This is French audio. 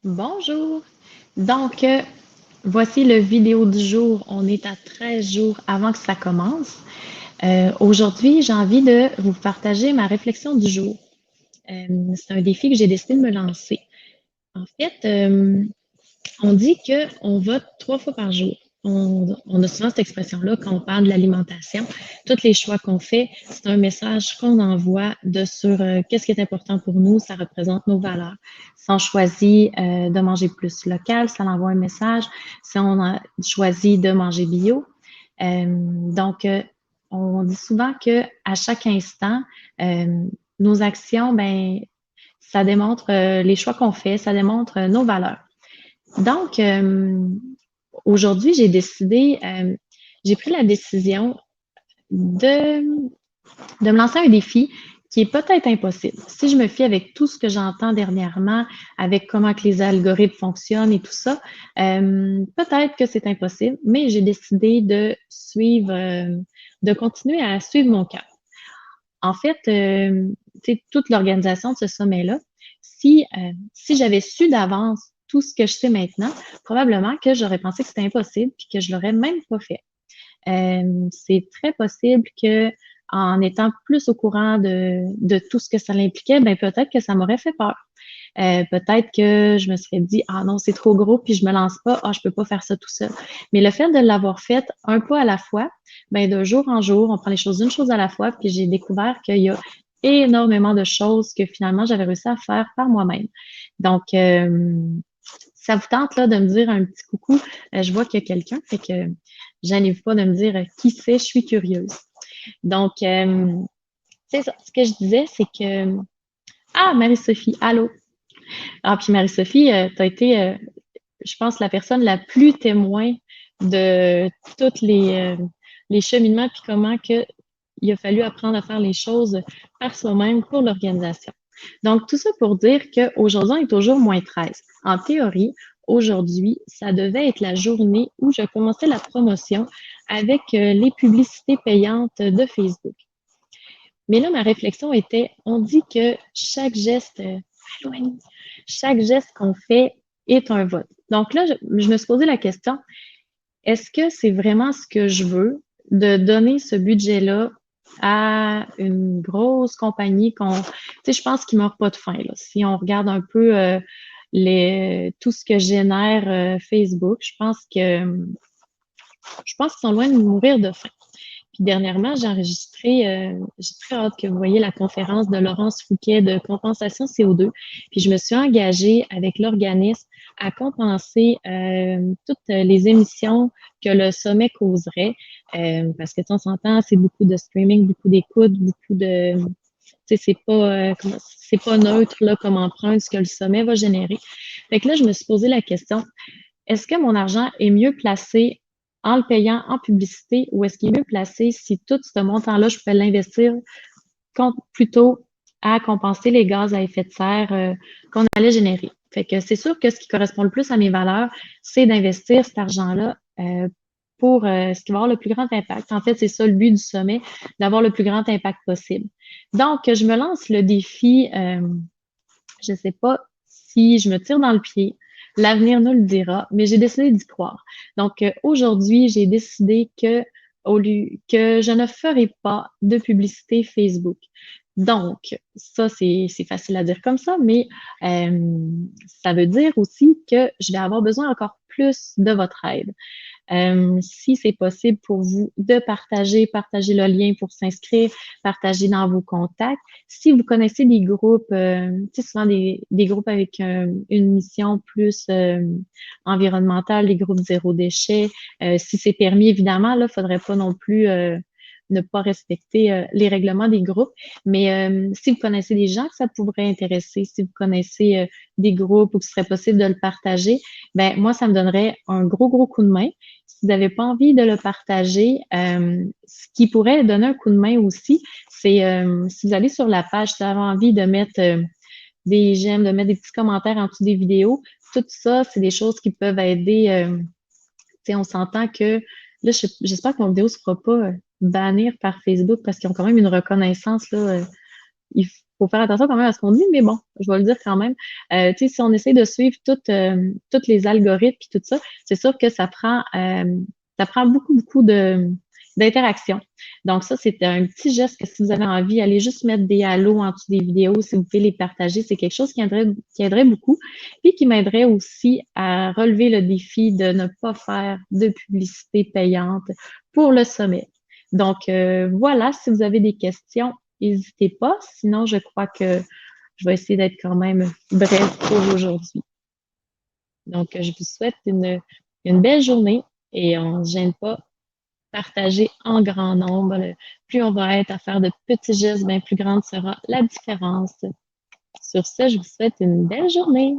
Bonjour! Donc, voici le vidéo du jour. On est à 13 jours avant que ça commence. Aujourd'hui, j'ai envie de vous partager ma réflexion du jour. C'est un défi que j'ai décidé de me lancer. En fait, on dit qu'on vote 3 fois par jour. On a souvent cette expression-là quand on parle de l'alimentation. Tous les choix qu'on fait, c'est un message qu'on envoie sur qu'est-ce qui est important pour nous, ça représente nos valeurs. Si on choisit de manger plus local, ça envoie un message. Si on a choisi de manger bio, donc on dit souvent que à chaque instant, euh, nos actions, ben, ça démontre les choix qu'on fait, ça démontre nos valeurs. Donc, aujourd'hui, j'ai pris la décision de, de me lancer un défi qui est peut-être impossible. Si je me fie avec tout ce que j'entends dernièrement, avec comment que les algorithmes fonctionnent et tout ça, peut-être que c'est impossible, mais j'ai décidé de continuer à suivre mon cœur. En fait, toute l'organisation de ce sommet-là, si j'avais su d'avance tout ce que je sais maintenant, probablement que j'aurais pensé que c'était impossible puis que je l'aurais même pas fait. C'est très possible que en étant plus au courant de tout ce que ça impliquait, ben peut-être que ça m'aurait fait peur. Peut-être que je me serais dit, ah non, c'est trop gros, puis je me lance pas, ah, je peux pas faire ça tout seul. Mais le fait de l'avoir fait un pas à la fois, ben de jour en jour, on prend les choses d'une chose à la fois, puis j'ai découvert qu'il y a énormément de choses que finalement j'avais réussi à faire par moi-même. Donc, ça vous tente là de me dire un petit coucou, je vois qu'il y a quelqu'un, fait que j'arrive pas de me dire qui c'est, je suis curieuse. Donc, c'est ça. Ce que je disais, c'est que ah, Marie-Sophie, allô. Ah, puis Marie-Sophie, tu as été, je pense, la personne la plus témoin de tous les cheminements, puis comment que il a fallu apprendre à faire les choses par soi-même pour l'organisation. Donc, tout ça pour dire qu'aujourd'hui, on est au jour -13. En théorie, aujourd'hui, ça devait être la journée où je commençais la promotion avec les publicités payantes de Facebook. Mais là, ma réflexion était, on dit que chaque geste qu'on fait est un vote. Donc là, je me suis posé la question, est-ce que c'est vraiment ce que je veux de donner ce budget-là à une grosse compagnie je pense qu'ils meurent pas de faim, là. Si on regarde un peu tout ce que génère Facebook, je pense qu'ils sont loin de mourir de faim. Puis dernièrement, j'ai très hâte que vous voyez la conférence de Laurence Fouquet de compensation CO2. Puis je me suis engagée avec l'organisme à compenser toutes les émissions que le sommet causerait. Parce que, tu sais, on s'entend, c'est beaucoup de streaming, beaucoup d'écoute, beaucoup de. Tu sais, c'est pas neutre là, comme empreinte ce que le sommet va générer. Fait que là, je me suis posé la question, est-ce que mon argent est mieux placé en le payant en publicité ou est-ce qu'il est mieux placé si tout ce montant-là, je peux l'investir plutôt à compenser les gaz à effet de serre qu'on allait générer? Fait que c'est sûr que ce qui correspond le plus à mes valeurs, c'est d'investir cet argent-là pour ce qui va avoir le plus grand impact. En fait, c'est ça le but du sommet, d'avoir le plus grand impact possible. Donc, je me lance le défi, je ne sais pas si je me tire dans le pied, l'avenir nous le dira, mais j'ai décidé d'y croire. Donc, aujourd'hui, j'ai décidé que je ne ferai pas de publicité Facebook. Donc, ça, c'est facile à dire comme ça, mais ça veut dire aussi que je vais avoir besoin encore plus de votre aide. Si c'est possible pour vous de partager le lien pour s'inscrire, partager dans vos contacts. Si vous connaissez des groupes, tu sais, souvent des groupes avec une mission plus environnementale, les groupes zéro déchet, si c'est permis, évidemment, là, faudrait pas non plus ne pas respecter les règlements des groupes. Mais si vous connaissez des gens que ça pourrait intéresser, si vous connaissez des groupes où ce serait possible de le partager, ben moi, ça me donnerait un gros coup de main. Si vous n'avez pas envie de le partager, ce qui pourrait donner un coup de main aussi, c'est si vous allez sur la page, si vous avez envie de mettre des j'aime, de mettre des petits commentaires en dessous des vidéos, tout ça, c'est des choses qui peuvent aider. Tu sais, on s'entend que là, j'espère que mon vidéo ne se fera pas bannir par Facebook parce qu'ils ont quand même une reconnaissance là. faut faire attention quand même à ce qu'on dit, mais bon, je vais le dire quand même. Tu sais, si on essaie de suivre toutes les algorithmes et tout ça, c'est sûr que ça prend beaucoup, beaucoup d'interaction. Donc ça, c'est un petit geste que si vous avez envie, allez juste mettre des halos en dessous des vidéos, si vous pouvez les partager, c'est quelque chose qui aiderait beaucoup, puis qui m'aiderait aussi à relever le défi de ne pas faire de publicité payante pour le sommet. Donc voilà, si vous avez des questions, n'hésitez pas. Sinon, je crois que je vais essayer d'être quand même bref pour aujourd'hui. Donc, je vous souhaite une belle journée et on ne se gêne pas. Partager en grand nombre. Plus on va être à faire de petits gestes, bien plus grande sera la différence. Sur ce, je vous souhaite une belle journée.